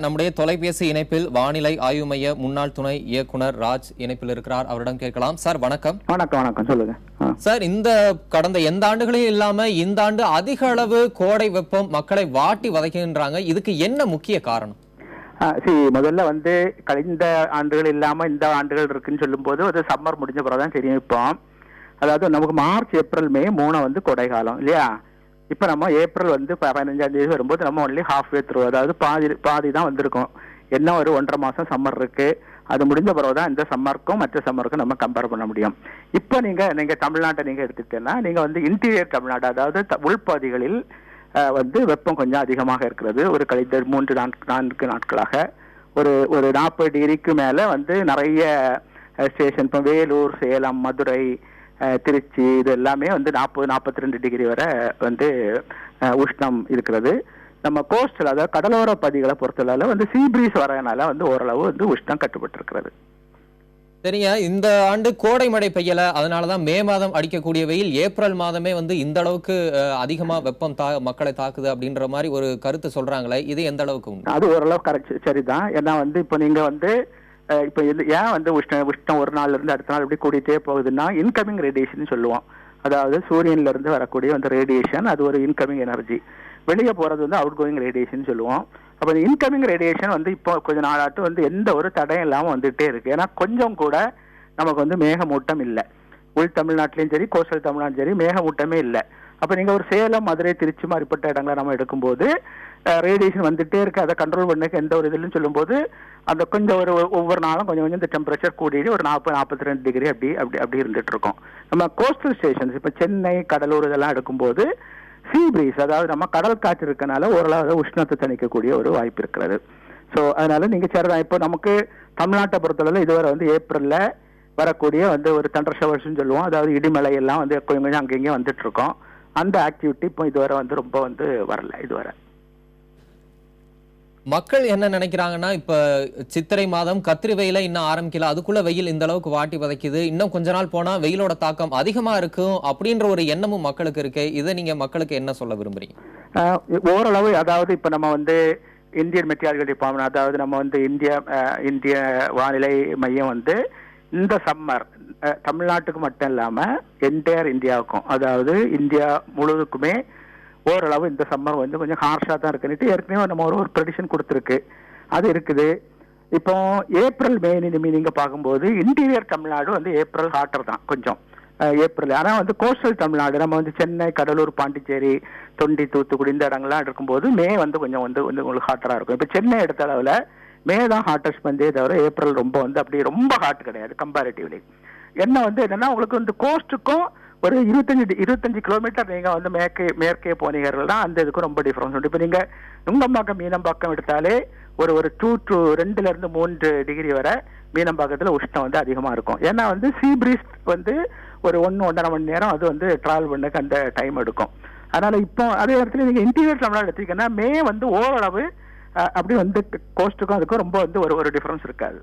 நம்முடைய தொலைபேசி இணைப்பில் வானிலை ஆய்வு மைய முன்னாள் துணை இயக்குனர் ராஜ் இணைப்பில் இருக்கிறார். அவரிடம் கேட்கலாம். சார் வணக்கம். வணக்கம் சொல்லுங்க சார். இந்த கடந்த எந்த ஆண்டுகளையும் இல்லாம இந்த ஆண்டு அதிக அளவு கோடை வெப்பம் மக்களை வாட்டி வதைக்கின்றாங்க. இதுக்கு என்ன முக்கிய காரணம்? முதல்ல கழிந்த ஆண்டுகள் இல்லாம இந்த ஆண்டுகள் இருக்குன்னு சொல்லும் போது அது சம்மர் முடிஞ்ச பிறகுதான் தெரியும். இப்போ அதாவது நமக்கு மார்ச் ஏப்ரல் மே 3 கோடை காலம் இல்லையா? இப்ப நம்ம ஏப்ரல் 15ஆம் தேதி வரும்போது நம்ம ஒன்லி ஹாஃப் வே த்ரூ, அதாவது பாதி தான் வந்திருக்கோம். என்ன ஒரு 1.5 மாசம் சம்மர் இருக்கு. அது முடிஞ்ச பிறகுதான் இந்த சம்மருக்கும் மற்ற சம்மருக்கும் நம்ம கம்பேர் பண்ண முடியும். இப்போ நீங்க தமிழ்நாட்டை நீங்க எடுத்துட்டேன்னா நீங்க இன்டீரியர் தமிழ்நாடு, அதாவது உள்பகுதிகளில் வெப்பம் கொஞ்சம் அதிகமாக இருக்கிறது. ஒரு கழித்த 3-4 நாட்களாக ஒரு 40 டிகிரிக்கு மேல நிறைய ஸ்டேஷன், இப்போ வேலூர், சேலம், மதுரை, திருச்சி, இது எல்லாமே 40-42 டிகிரி வரை உஷ்ணம் இருக்கிறது. நம்ம கோஸ்டல், அதாவது கடலோர பகுதிகளை பொறுத்தளவு சீ பிரீஸ் வரனால ஓரளவு உஷ்ணம் கட்டுப்பட்டு இருக்கிறது. சரியா, இந்த ஆண்டு கோடை மழை பெய்யல, அதனாலதான் மே மாதம் அடிக்கக்கூடிய வெயில் ஏப்ரல் மாதமே இந்த அளவுக்கு அதிகமா வெப்பம் மக்களை தாக்குது அப்படின்ற மாதிரி ஒரு கருத்து சொல்றாங்களே, இது எந்த அளவுக்கு உண்டு? அது ஓரளவு கரெக்ட், சரிதான். ஏன்னா இப்ப நீங்க இப்ப ஏன் உஷ்ணம் ஒரு நாள்ல இருந்து அடுத்த நாள் எப்படி கூடிட்டே போகுதுன்னா, இன்கமிங் ரேடியேஷன் சொல்லுவோம். அதாவது சூரியன்ல இருந்து வரக்கூடிய ரேடியேஷன், அது ஒரு இன்கமிங் எனர்ஜி. வெளியே போறது அவுட் கோயிங் ரேடியேஷன் சொல்லுவோம். அப்ப இன்கமிங் ரேடியேஷன் இப்போ கொஞ்ச நாளாட்டு எந்த ஒரு தடையும் இல்லாம வந்துட்டே இருக்கு. ஏன்னா கொஞ்சம் கூட நமக்கு மேகமூட்டம் இல்லை. உள் தமிழ்நாட்டிலையும் சரி, கோஸ்டல் தமிழ்நாட்டிலும் சரி, மேகமூட்டமே இல்லை. அப்ப நீங்க ஒரு சேலம், மதுரை, திருச்சி மாதிரிப்பட்ட இடங்களை நம்ம எடுக்கும்போது ரேடியேஷன் வந்துட்டே இருக்கு. அதை கண்ட்ரோல் பண்ணக்கு எந்த ஒரு இதுன்னு சொல்லும் போது அந்த கொஞ்சம் ஒவ்வொரு நாளும் கொஞ்சம் இந்த டெம்பரேச்சர் கூடிட்டு ஒரு 40-42 டிகிரி அப்படி இருந்துட்டு இருக்கோம். நம்ம கோஸ்டல் ஸ்டேஷன்ஸ், இப்ப சென்னை, கடலூர் இதெல்லாம் எடுக்கும்போது சீ பிரீஸ், அதாவது நம்ம கடல் காற்று இருக்கனால ஓரளவு உஷ்ணத்தை தணிக்கக்கூடிய ஒரு வாய்ப்பு இருக்கிறது. ஸோ அதனால நீங்க சரிதான். இப்போ நமக்கு தமிழ்நாட்டை பொறுத்தளவு இதுவரை ஏப்ரல்ல வரக்கூடிய ஒரு தண்டர் ஷவர்ஸ்ன்னு சொல்லுவோம். அதாவது இடிமலை எல்லாம் கொஞ்சம் அங்கேயும் வந்துட்டு இருக்கோம். அந்த ஆக்டிவிட்டி இப்போ இதுவரை ரொம்ப வரல இதுவரை. மக்கள் என்ன நினைக்கிறாங்கன்னா, இப்ப சித்திரை மாதம் கத்திரி வெயில இன்னும் ஆரம்பிக்கல, அதுக்குள்ள வெயில் இந்த அளவுக்கு வாட்டி வதைக்குது, இன்னும் கொஞ்ச நாள் போனா வெயிலோட தாக்கம் அதிகமா இருக்கும் அப்படின்ற ஒரு எண்ணமும் மக்களுக்கு இருக்கு. இதை நீங்க மக்களுக்கு என்ன சொல்ல விரும்புறீங்க? ஓரளவு, அதாவது இப்ப நம்ம இந்தியன் மெட்டியாலஜி டிபார்ட்மெண்ட், அதாவது நம்ம இந்திய வானிலை மையம் இந்த சம்மர் தமிழ்நாட்டுக்கு மட்டும் இல்லாம என்டையர் இந்தியாவுக்கும், அதாவது இந்தியா முழுவதுக்குமே ஓரளவு இந்த சம்மர் கொஞ்சம் ஹார்ஷா தான் இருக்குன்னு ஏற்கனவே நம்ம ஒரு ப்ரெடிக்ஷன் கொடுத்துருக்கு. அது இருக்குது. இப்போ ஏப்ரல் மே நீங்க பார்க்கும்போது இன்டீரியர் தமிழ்நாடு ஏப்ரல் ஹாட்டர் தான் கொஞ்சம் ஏப்ரல். ஆனா கோஸ்டல் தமிழ்நாடு நம்ம சென்னை, கடலூர், பாண்டிச்சேரி, தொண்டி, தூத்துக்குடி இந்த இடங்கள்லாம் இருக்கும்போது மே கொஞ்சம் உங்களுக்கு ஹாட்டரா இருக்கும். இப்போ சென்னை எடுத்த அளவுல மே தான் ஹாட்டஸ்ட் தவிர ஏப்ரல் அப்படி ரொம்ப ஹாட் கிடையாது கம்பேரிட்டிவ்லி. என்னன்னா உங்களுக்கு கோஸ்டுக்கும் ஒரு 25 கிலோமீட்டர் நீங்க மேற்கே போனீங்கன்னா அந்த இதுக்கும் ரொம்ப டிஃபரன்ஸ் உண்டு. இப்ப நீங்க நுங்கம்பாக்கம், மீனம்பாக்கம் எடுத்தாலே ஒரு 2-3 டிகிரி வரை மீனம்பாக்கத்துல உஷ்ணம் அதிகமா இருக்கும். ஏன்னா சீ பிரீஸ் ஒரு 1-1.5 மணி நேரம் அது டிராவல் பண்ணக்கு அந்த டைம் எடுக்கும். அதனால இப்போ அதே இடத்துல நீங்க இன்டீரியர் தமிழ்நாடு எடுத்தீங்கன்னா மே ஓரளவு அப்படி கோஸ்டுக்கும் அதுக்கும் ரொம்ப ஒரு டிஃபரன்ஸ் இருக்காது.